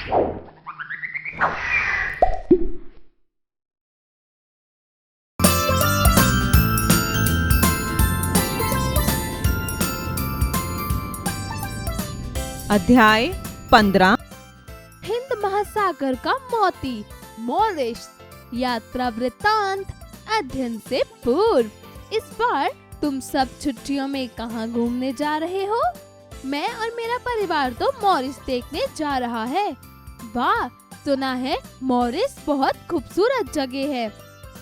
अध्याय 15 हिंद महासागर का मोती मॉरिस यात्रा वृत्तांत अध्ययन से पूर्व। इस बार तुम सब छुट्टियों में कहाँ घूमने जा रहे हो? मैं और मेरा परिवार तो मॉरिस देखने जा रहा है। वाह, सुना है मॉरिस बहुत खूबसूरत जगह है।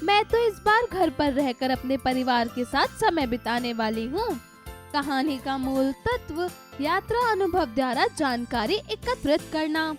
मैं तो इस बार घर पर रहकर अपने परिवार के साथ समय बिताने वाली हूँ। कहानी का मूल तत्व यात्रा अनुभव द्वारा जानकारी एकत्रित करना।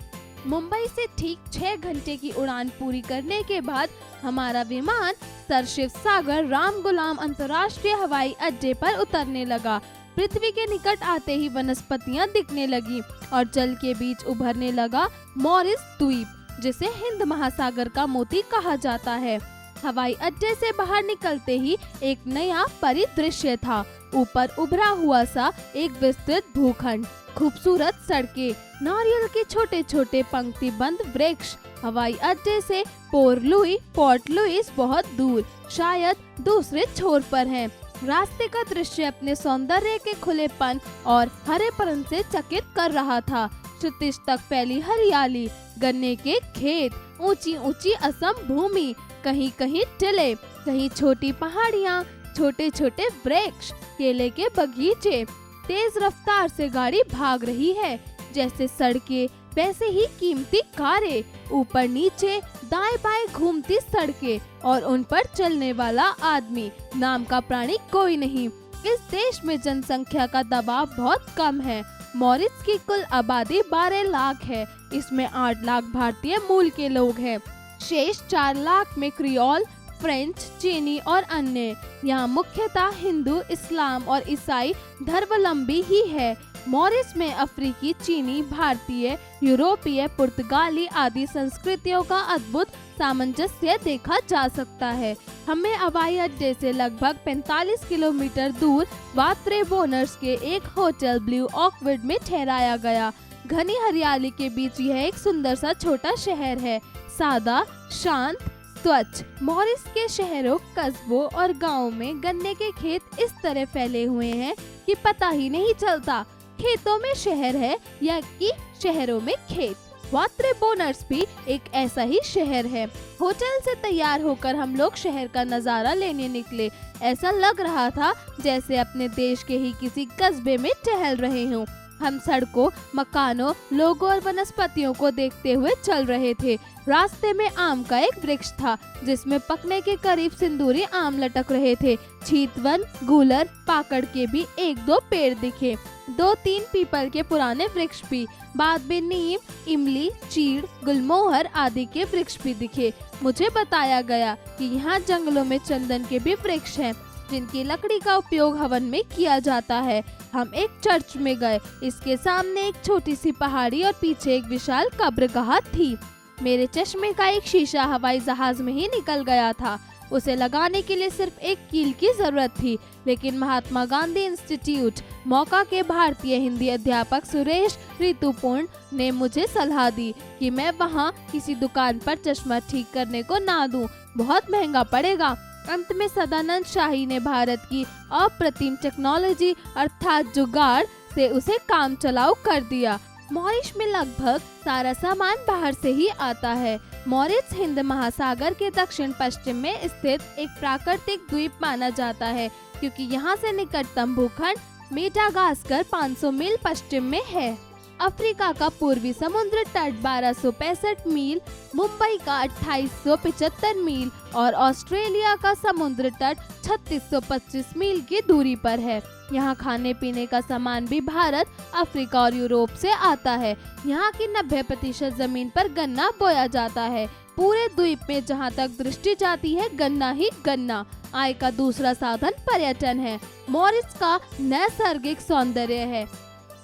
मुंबई से ठीक 6 घंटे की उड़ान पूरी करने के बाद हमारा विमान सर शिव सागर राम गुलाम अंतर्राष्ट्रीय हवाई अड्डे पर उतरने लगा। पृथ्वी के निकट आते ही वनस्पतियां दिखने लगी और जल के बीच उभरने लगा मॉरिस द्वीप, जिसे हिंद महासागर का मोती कहा जाता है। हवाई अड्डे से बाहर निकलते ही एक नया परिदृश्य था। ऊपर उभरा हुआ सा एक विस्तृत भूखंड, खूबसूरत सड़कें, नारियल के छोटे छोटे पंक्तिबंद वृक्ष। हवाई अड्डे से पोर्ट लुइस बहुत दूर, शायद दूसरे छोर पर है। रास्ते का दृश्य अपने सौंदर्य के खुलेपन और हरेपन से चकित कर रहा था। क्षितिज तक फैली हरियाली, गन्ने के खेत, ऊंची ऊंची असम भूमि, कहीं कहीं टिले, कहीं छोटी पहाड़ियाँ, छोटे छोटे वृक्ष, केले के बगीचे। तेज रफ्तार से गाड़ी भाग रही है, जैसे सड़कें वैसे ही कीमती कारें। ऊपर नीचे दाएं बाएं घूमती सड़कें और उन पर चलने वाला आदमी नाम का प्राणी कोई नहीं। इस देश में जनसंख्या का दबाव बहुत कम है। मॉरिस की कुल आबादी 12 लाख है। इसमें 8 लाख भारतीय मूल के लोग हैं। शेष 4 लाख में क्रियोल, फ्रेंच, चीनी और अन्य। यहाँ मुख्यतः हिंदू, इस्लाम और ईसाई धर्मावलंबी ही है। मॉरिस में अफ्रीकी, चीनी, भारतीय, यूरोपीय, पुर्तगाली आदि संस्कृतियों का अद्भुत सामंजस्य देखा जा सकता है। हमें हवाई अड्डे से लगभग 45 किलोमीटर दूर वात्रे बोनर्स के एक होटल ब्लू ऑकवुड में ठहराया गया। घनी हरियाली के बीच यह एक सुंदर सा छोटा शहर है, सादा, शांत, स्वच्छ। मॉरिस के शहरों, कस्बों और गांवों में गन्ने के खेत इस तरह फैले हुए हैं कि पता ही नहीं चलता खेतों में शहर है या कि शहरों में खेत। वात्रे बोनर्स भी एक ऐसा ही शहर है। होटल से तैयार होकर हम लोग शहर का नजारा लेने निकले। ऐसा लग रहा था जैसे अपने देश के ही किसी कस्बे में टहल रहे हों। हम सड़कों, मकानों, लोगों और वनस्पतियों को देखते हुए चल रहे थे। रास्ते में आम का एक वृक्ष था, जिसमें पकने के करीब सिंदूरी आम लटक रहे थे। चीतवन, गूलर, पाकड़ के भी 1-2 पेड़ दिखे। 2-3 पीपल के पुराने वृक्ष भी। बाद में नीम, इमली, चीड़, गुलमोहर आदि के वृक्ष भी दिखे। मुझे बताया गया कि यहाँ जंगलों में चंदन के भी वृक्ष हैं, जिनकी लकड़ी का उपयोग हवन में किया जाता है। हम एक चर्च में गए। इसके सामने एक छोटी सी पहाड़ी और पीछे एक विशाल कब्रगाह थी। मेरे चश्मे का एक शीशा हवाई जहाज में ही निकल गया था। उसे लगाने के लिए सिर्फ एक कील की जरूरत थी, लेकिन महात्मा गांधी इंस्टीट्यूट मौका के भारतीय हिंदी अध्यापक सुरेश ऋतुपूर्ण ने मुझे सलाह दी कि मैं वहां किसी दुकान पर चश्मा ठीक करने को ना दूं, बहुत महंगा पड़ेगा। अंत में सदानंद शाही ने भारत की अप्रतिम टेक्नोलॉजी अर्थात जुगाड़ से उसे काम चलाऊ कर दिया। मॉरिस में लगभग सारा सामान बाहर से ही आता है। मॉरिस हिंद महासागर के दक्षिण पश्चिम में स्थित एक प्राकृतिक द्वीप माना जाता है, क्योंकि यहाँ से निकटतम भूखंड मेडागास्कर 500 मील पश्चिम में है। अफ्रीका का पूर्वी समुद्र तट 1265 मील, मुंबई का 2875 मील और ऑस्ट्रेलिया का समुद्र तट 3625 मील की दूरी पर है। यहाँ खाने पीने का सामान भी भारत, अफ्रीका और यूरोप से आता है। यहाँ की 90% जमीन पर गन्ना बोया जाता है। पूरे द्वीप में जहाँ तक दृष्टि जाती है गन्ना ही गन्ना। आय का दूसरा साधन पर्यटन है। मॉरिस का नैसर्गिक सौंदर्य है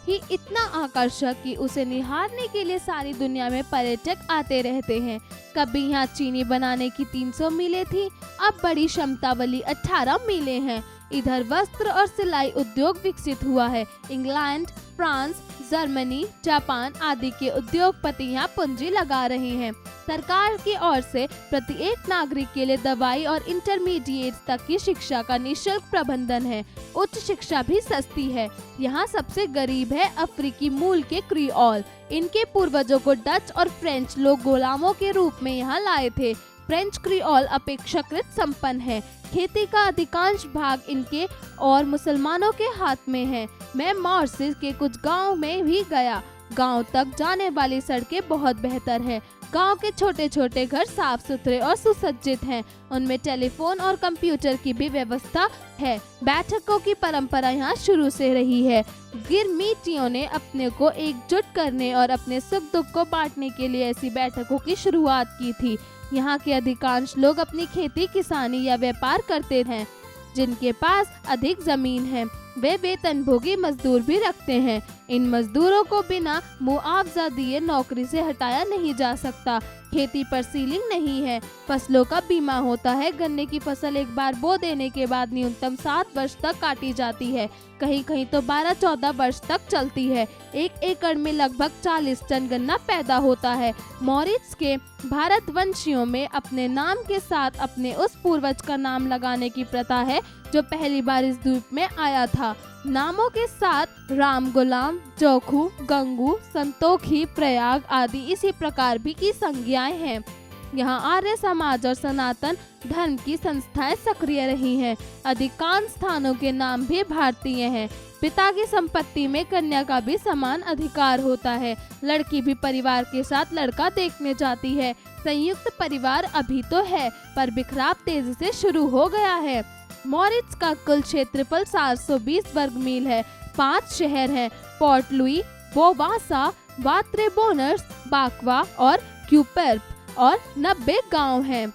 ही इतना आकर्षक कि उसे निहारने के लिए सारी दुनिया में पर्यटक आते रहते हैं। कभी यहाँ चीनी बनाने की 300 मीलें थी, अब बड़ी क्षमता वाली 18 मीलें हैं। इधर वस्त्र और सिलाई उद्योग विकसित हुआ है। इंग्लैंड, फ्रांस, जर्मनी, जापान आदि के उद्योगपति यहाँ पूंजी लगा रहे हैं। सरकार की ओर से प्रत्येक नागरिक के लिए दवाई और इंटरमीडिएट तक की शिक्षा का निःशुल्क प्रबंधन है। उच्च शिक्षा भी सस्ती है। यहाँ सबसे गरीब है अफ्रीकी मूल के क्रियोल। इनके पूर्वजों को डच और फ्रेंच लोग गुलामों के रूप में यहाँ लाए थे। फ्रेंच क्रियोल अपेक्षाकृत संपन्न है। खेती का अधिकांश भाग इनके और मुसलमानों के हाथ में है। मैं मॉरिशस के कुछ गांव में भी गया। गांव तक जाने वाली सड़कें बहुत बेहतर हैं। गांव के छोटे छोटे घर साफ सुथरे और सुसज्जित हैं। उनमें टेलीफोन और कंप्यूटर की भी व्यवस्था है। बैठकों की परंपरा यहाँ शुरू से रही है। गिरमिटियों ने अपने को एकजुट करने और अपने सुख दुख को बांटने के लिए ऐसी बैठकों की शुरुआत की थी। यहाँ के अधिकांश लोग अपनी खेती, किसानी या व्यापार करते हैं। जिनके पास अधिक जमीन है वे वेतनभोगी मजदूर भी रखते हैं। इन मजदूरों को बिना मुआवजा दिए नौकरी से हटाया नहीं जा सकता। खेती पर सीलिंग नहीं है। फसलों का बीमा होता है। गन्ने की फसल एक बार बो देने के बाद न्यूनतम 7 वर्ष तक काटी जाती है। कहीं कहीं तो 12-14 वर्ष तक चलती है। 1 एकड़ में लगभग 40 टन गन्ना पैदा होता है। मॉरिशस के भारतवंशियों में अपने नाम के साथ अपने उस पूर्वज का नाम लगाने की प्रथा है जो पहली बार इस द्वीप में आया था। नामों के साथ राम, गुलाम, जोखू, गंगू, संतोखी, प्रयाग आदि इसी प्रकार भी की संज्ञाएं हैं। यहाँ आर्य समाज और सनातन धर्म की संस्थाएं सक्रिय रही हैं। अधिकांश स्थानों के नाम भी भारतीय हैं। पिता की संपत्ति में कन्या का भी समान अधिकार होता है। लड़की भी परिवार के साथ लड़का देखने जाती है। संयुक्त परिवार अभी तो है पर बिखराव तेजी से शुरू हो गया है। मॉरिशस का कुल क्षेत्रफल 720 वर्ग मील है। 5 शहर हैं, पोर्ट लुई, बोवासा, वात्रेबोनर्स, बाकवा और क्यूपर्प और 90 गांव हैं।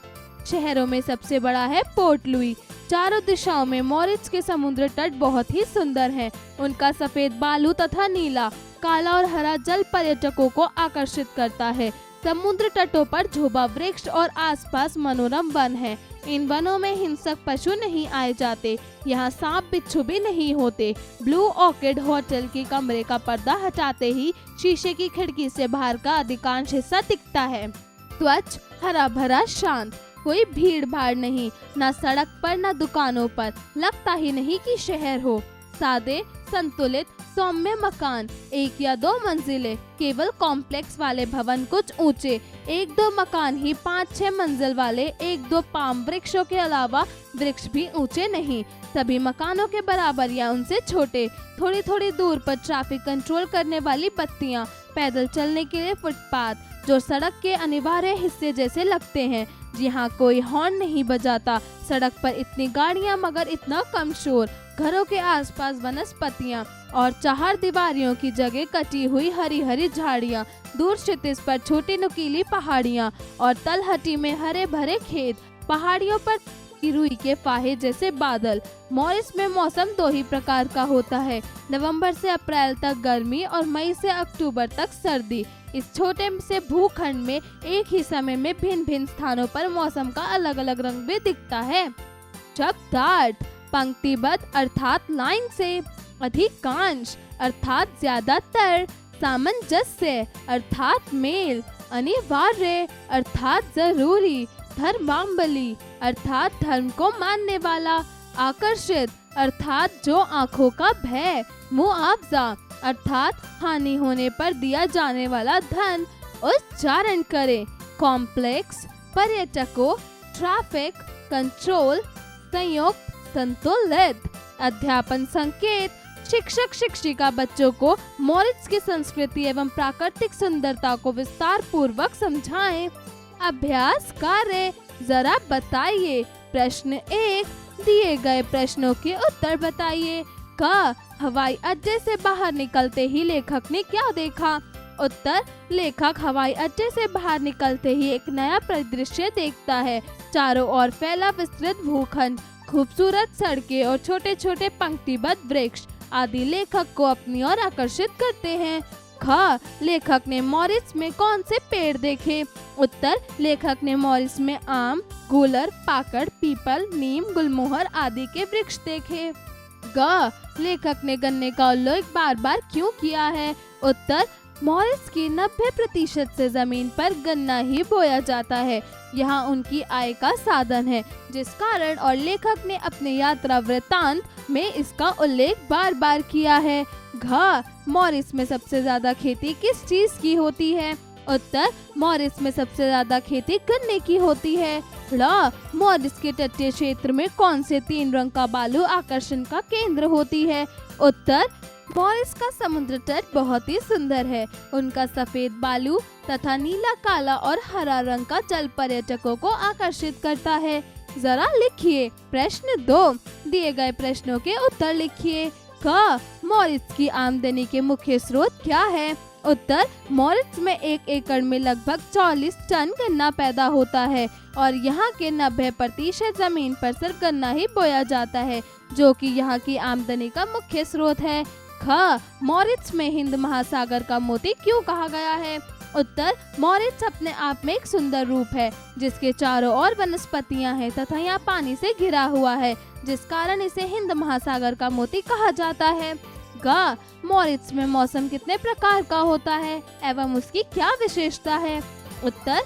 शहरों में सबसे बड़ा है पोर्ट लुई। चारों दिशाओं में मॉरिशस के समुद्र तट बहुत ही सुंदर हैं। उनका सफेद बालू तथा नीला, काला और हरा जल पर्यटकों को आकर्षित करता है। समुद्र तटों पर झोबा वृक्ष और आसपास मनोरम वन है। इन वनों में हिंसक पशु नहीं आए जाते। यहाँ सांप बिच्छू भी नहीं होते। ब्लू ऑर्किड होटल के कमरे का पर्दा हटाते ही शीशे की खिड़की से बाहर का अधिकांश हिस्सा दिखता है। स्वच्छ, हरा भरा, शांत, कोई भीड़ भाड़ नहीं, न सड़क पर न दुकानों पर। लगता ही नहीं कि शहर हो। सादे, संतुलित, सौम्य मकान, 1 या 2 मंजिले, केवल कॉम्प्लेक्स वाले भवन कुछ ऊंचे, 1-2 मकान ही 5-6 मंजिल वाले, 1-2 पाम वृक्षों के अलावा वृक्ष भी ऊंचे नहीं। सभी मकानों के बराबर या उनसे छोटे। थोड़ी थोड़ी दूर पर ट्रैफिक कंट्रोल करने वाली बत्तियां, पैदल चलने के लिए फुटपाथ जो सड़क के अनिवार्य हिस्से जैसे लगते हैं। यहाँ कोई हॉर्न नहीं बजाता। सड़क पर इतनी गाड़ियाँ मगर इतना कम शोर। घरों के आसपास वनस्पतियाँ और 4 दीवारियों की जगह कटी हुई हरी हरी झाड़ियाँ, दूर क्षितिज पर छोटी नुकीली पहाड़ियाँ और तलहटी में हरे भरे खेत। पहाड़ियों पर रुई के फाहे जैसे बादल। मॉरिशस में मौसम 2 ही प्रकार का होता है, नवंबर से अप्रैल तक गर्मी और मई से अक्टूबर तक सर्दी। इस छोटे से भूखंड में एक ही समय में भिन्न भिन्न स्थानों पर मौसम का अलग अलग रंग भी दिखता है। शब्दार्थ, पंक्तिबद्ध अर्थात लाइन से, अधिकांश अर्थात ज्यादातर, सामंजस्य अर्थात मेल, अनिवार्य अर्थात जरूरी, धर्मावलंबी अर्थात धर्म को मानने वाला, आकर्षित अर्थात जो आंखों का भय, मुआवजा अर्थात हानि होने पर दिया जाने वाला धन। उच्चारण करें। कॉम्प्लेक्स, पर्यटकों, ट्रैफिक कंट्रोल, संयुक्त, संतुलित। अध्यापन संकेत, शिक्षक शिक्षिका बच्चों को मॉरिशस की संस्कृति एवं प्राकृतिक सुंदरता को विस्तार पूर्वक समझाएं। अभ्यास कार्य, जरा बताइए। प्रश्न 1, दिए गए प्रश्नों के उत्तर बताइए। क, हवाई अड्डे से बाहर निकलते ही लेखक ने क्या देखा? उत्तर, लेखक हवाई अड्डे से बाहर निकलते ही एक नया परिदृश्य देखता है। चारों ओर फैला विस्तृत भूखंड, खूबसूरत सड़कें और छोटे छोटे पंक्तिबद्ध वृक्ष आदि लेखक को अपनी ओर आकर्षित करते हैं। ख, लेखक ने मॉरिशस में कौन से पेड़ देखे? उत्तर, लेखक ने मॉरिशस में आम, गूलर, पाकड़, पीपल, नीम, गुलमोहर आदि के वृक्ष देखे। ग, लेखक ने गन्ने का उल्लेख बार बार क्यों किया है? उत्तर, मॉरिस की 90% से जमीन पर गन्ना ही बोया जाता है। यहाँ उनकी आय का साधन है, जिस कारण और लेखक ने अपने यात्रा वृत्तांत में इसका उल्लेख बार बार किया है। घ, मॉरिस में सबसे ज्यादा खेती किस चीज की होती है? उत्तर, मॉरिस में सबसे ज्यादा खेती गन्ने की होती है। ड़, मॉरिस के तटीय क्षेत्र में कौन से 3 रंग का बालू आकर्षण का केंद्र होती है? उत्तर, मॉरिस का समुद्र तट बहुत ही सुंदर है। उनका सफेद बालू तथा नीला, काला और हरा रंग का जल पर्यटकों को आकर्षित करता है। जरा लिखिए। प्रश्न 2, दिए गए प्रश्नों के उत्तर लिखिए। क, मॉरिस की आमदनी के मुख्य स्रोत क्या है? उत्तर, मॉरिस में 1 एकड़ में लगभग 44 टन गन्ना पैदा होता है और यहाँ के 90% जमीन पर सिर्फ गन्ना ही बोया जाता है, जो कि यहाँ की आमदनी का मुख्य स्रोत है। ख, मॉरिस में हिंद महासागर का मोती क्यों कहा गया है? उत्तर, मॉरिस अपने आप में एक सुंदर रूप है, जिसके चारों ओर वनस्पतियां हैं तथा यहाँ पानी से घिरा हुआ है, जिस कारण इसे हिंद महासागर का मोती कहा जाता है। ग, मॉरिस में मौसम कितने प्रकार का होता है एवं उसकी क्या विशेषता है? उत्तर,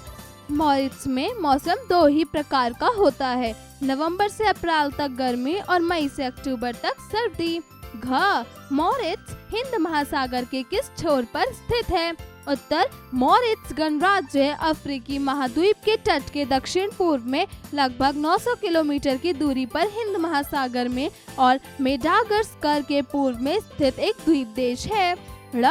मॉरिस में मौसम 2 ही प्रकार का होता है। नवंबर से अप्रैल तक गर्मी और मई से अक्टूबर तक सर्दी। घ, मॉरिस हिंद महासागर के किस छोर पर स्थित है? उत्तर, मॉरिस गणराज्य अफ्रीकी महाद्वीप के तट के दक्षिण पूर्व में लगभग 900 किलोमीटर की दूरी पर हिंद महासागर में और मेडागास्कर के पूर्व में स्थित एक द्वीप देश है। ड़,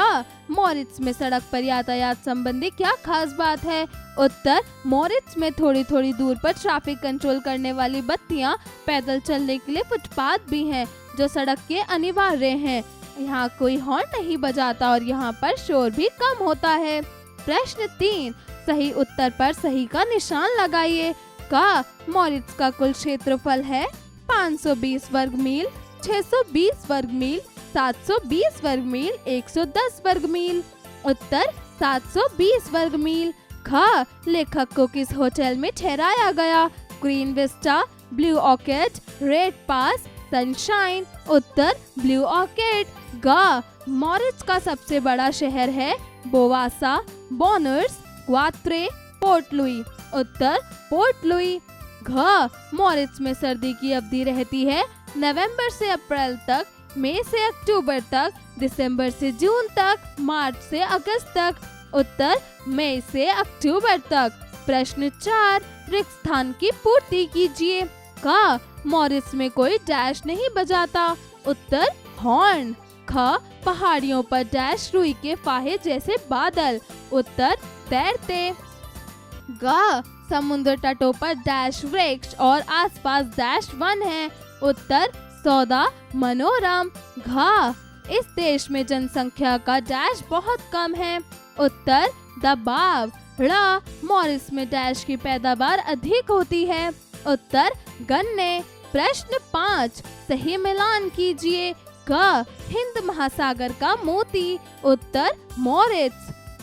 मॉरिस में सड़क पर यातायात संबंधी क्या खास बात है? उत्तर, मॉरिस में थोड़ी थोड़ी दूर पर ट्रैफिक कंट्रोल करने वाली बत्तियां, पैदल चलने के लिए फुटपाथ भी हैं, जो सड़क के अनिवार्य हैं। यहाँ कोई हॉर्न नहीं बजाता और यहाँ पर शोर भी कम होता है। प्रश्न 3, सही उत्तर पर सही का निशान लगाइए। क, मॉरिस का कुल क्षेत्रफल है 520 वर्ग मील, 620 वर्ग मील, 720 वर्ग मील, 110 वर्ग मील। उत्तर, 720 वर्ग मील। ख, लेखक को किस होटल में ठहराया गया? Green vista, blue orchid, red पास, सनशाइन। उत्तर, ब्लू ऑर्किड। ग, मॉरिस का सबसे बड़ा शहर है बोवासा, बोनर्स, ग्वात्रे, पोर्ट लुई। उत्तर, पोर्ट लुई। घ, मॉरिस में सर्दी की अवधि रहती है नवंबर से अप्रैल तक, मई से अक्टूबर तक, दिसंबर से जून तक, मार्च से अगस्त तक। उत्तर, मई से अक्टूबर तक। प्रश्न 4, रिक्त स्थान की पूर्ति कीजिए। क, मॉरिस में कोई डैश नहीं बजाता। उत्तर, हॉर्न। ख, पहाड़ियों पर डैश रुई के फाहे जैसे बादल। उत्तर, तैरते। ग, समुद्र तटों पर डैश वृक्ष और आसपास डैश वन है। उत्तर, सौदा, मनोरम। घ, इस देश में जनसंख्या का डैश बहुत कम है। उत्तर, दबाव। ड़, मॉरिस में डैश की पैदावार अधिक होती है। उत्तर, गन्ने। प्रश्न 5, सही मिलान कीजिए। क, हिंद महासागर का मोती। उत्तर, मॉरिस।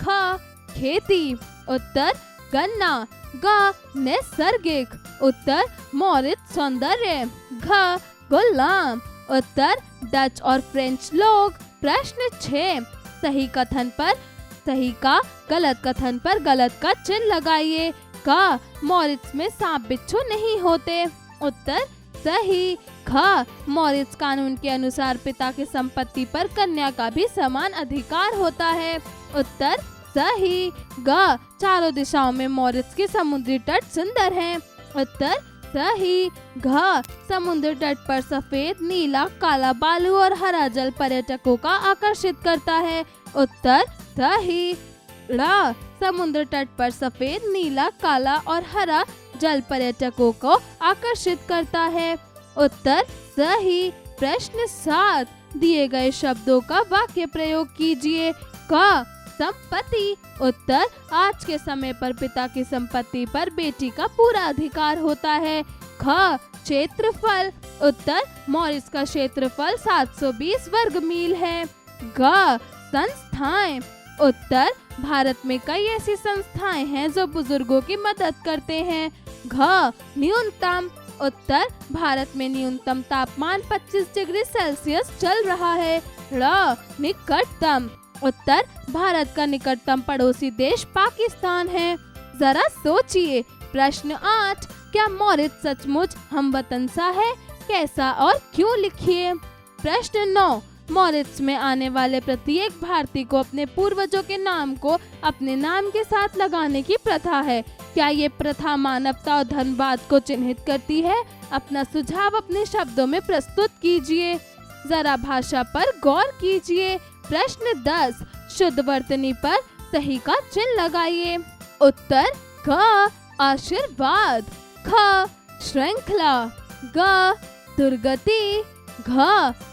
ख, खेती। उत्तर, गन्ना। ग, नैसर्गिक। उत्तर, मॉरिस सौंदर्य। घ, गुलाम। उत्तर, डच और फ्रेंच लोग। प्रश्न 6, सही का गलत कथन पर गलत का चिन्ह लगाइए। क, मॉरिस में सांप बिच्छू नहीं होते। उत्तर, सही। ख, मॉरिस कानून के अनुसार पिता की संपत्ति पर कन्या का भी समान अधिकार होता है। उत्तर, सही। ग, चारों दिशाओं में मॉरिस के समुद्री तट सुंदर हैं। उत्तर, सही। घ, समुद्र तट पर सफेद, नीला, काला बालू और हरा जल पर्यटकों का आकर्षित करता है। उत्तर, सही। ड़, समुद्र तट पर सफेद, नीला, काला और हरा जल पर्यटकों को आकर्षित करता है। उत्तर, सही। प्रश्न 7, दिए गए शब्दों का वाक्य प्रयोग कीजिए। क, संपत्ति। उत्तर, आज के समय पर पिता की संपत्ति पर बेटी का पूरा अधिकार होता है। ख, क्षेत्रफल। उत्तर, मॉरिस का क्षेत्रफल 720 वर्ग मील है। ग, संस्थाएं। उत्तर, भारत में कई ऐसी संस्थाएं हैं जो बुजुर्गों की मदद करते हैं। घ, न्यूनतम। उत्तर, भारत में न्यूनतम तापमान 25 डिग्री सेल्सियस चल रहा है। ड़, निकटतम। उत्तर, भारत का निकटतम पड़ोसी देश पाकिस्तान है। जरा सोचिए। प्रश्न 8, क्या मॉरिस सचमुच हमवतन सा है? कैसा और क्यों? लिखिए। प्रश्न 9, मॉरिस में आने वाले प्रत्येक भारतीय को अपने पूर्वजों के नाम को अपने नाम के साथ लगाने की प्रथा है। क्या ये प्रथा मानवता और धनवाद को चिन्हित करती है? अपना सुझाव अपने शब्दों में प्रस्तुत कीजिए। जरा भाषा पर गौर कीजिए। प्रश्न 10, शुद्ध वर्तनी पर सही का चिन्ह लगाइए। उत्तर, क आशीर्वाद, ख श्रृंखला, ग दुर्गति, घ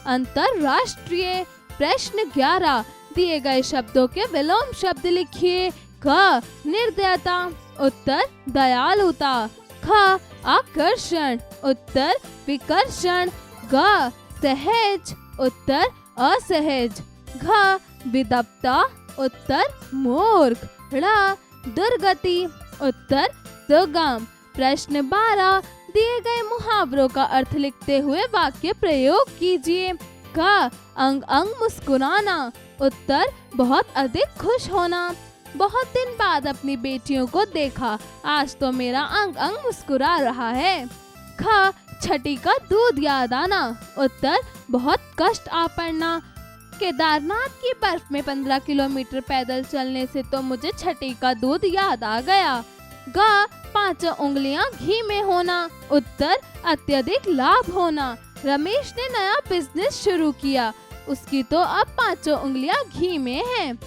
अंतरराष्ट्रीय। प्रश्न 11, दिए गए शब्दों के विलोम शब्द लिखिए। क निर्दयता, उत्तर दयालुता, ख आकर्षण, उत्तर विकर्षण, ग सहज, उत्तर असहज, घ विदप्ता, उत्तर मूर्ख, ड़ दुर्गति, उत्तर सुगम। प्रश्न 12, दिए गए मुहावरों का अर्थ लिखते हुए वाक्य प्रयोग कीजिए। क अंग अंग मुस्कुराना, उत्तर बहुत अधिक खुश होना। बहुत दिन बाद अपनी बेटियों को देखा, आज तो मेरा अंग अंग मुस्कुरा रहा है। ख छठी का दूध याद आना, उत्तर बहुत कष्ट आ पड़ना। केदारनाथ की बर्फ में 15 किलोमीटर पैदल चलने से तो मुझे छठी का दूध याद आ गया। ग 5 उंगलियां घी में होना, उत्तर अत्यधिक लाभ होना। रमेश ने नया बिजनेस शुरू किया, उसकी तो अब 5 उंगलियां घी में हैं।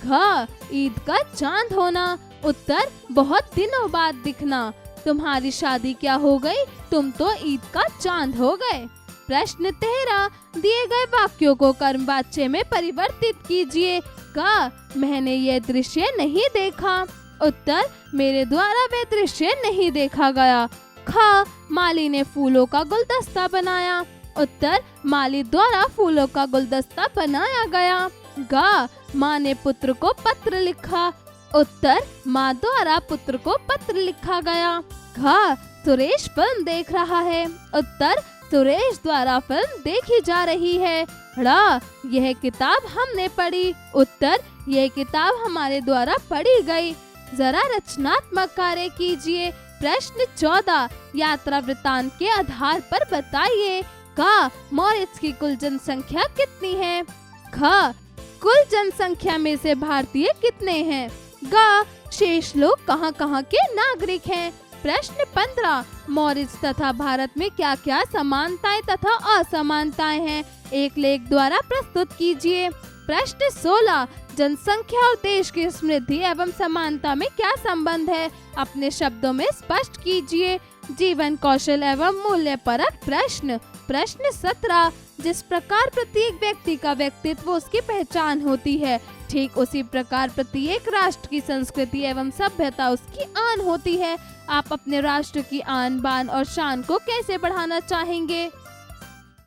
घ ईद का चांद होना, उत्तर बहुत दिनों बाद दिखना। तुम्हारी शादी क्या हो गई, तुम तो ईद का चांद हो गए। प्रश्न 13, दिए गए वाक्यों को कर्मवाच्य में परिवर्तित कीजिए। क मैंने ये दृश्य नहीं देखा, उत्तर मेरे द्वारा वह दृश्य नहीं देखा गया। ख माली ने फूलों का गुलदस्ता बनाया, उत्तर माली द्वारा फूलों का गुलदस्ता बनाया गया। ग माँ ने पुत्र को पत्र लिखा, उत्तर माँ द्वारा पुत्र को पत्र लिखा गया। घ सुरेश फिल्म देख रहा है, उत्तर सुरेश द्वारा फिल्म देखी जा रही है। ड़ यह किताब हमने पढ़ी, उत्तर यह किताब हमारे द्वारा पढ़ी गई। जरा रचनात्मक कार्य कीजिए। प्रश्न 14, यात्रा वृत्तांत के आधार पर बताइए। क मॉरिस की कुल जनसंख्या कितनी है? ख कुल जनसंख्या में से भारतीय कितने हैं? ग शेष लोग कहां-कहां के नागरिक हैं? प्रश्न 15, मॉरिस तथा भारत में क्या क्या समानताएं तथा असमानताएं हैं? एक लेख द्वारा प्रस्तुत कीजिए। प्रश्न 16, जनसंख्या और देश की समृद्धि एवं समानता में क्या संबंध है? अपने शब्दों में स्पष्ट कीजिए। जीवन कौशल एवं मूल्य परक प्रश्न। प्रश्न 17, जिस प्रकार प्रत्येक व्यक्ति का व्यक्तित्व उसकी पहचान होती है, ठीक उसी प्रकार प्रत्येक राष्ट्र की संस्कृति एवं सभ्यता उसकी आन होती है। आप अपने राष्ट्र की आन बान और शान को कैसे बढ़ाना चाहेंगे?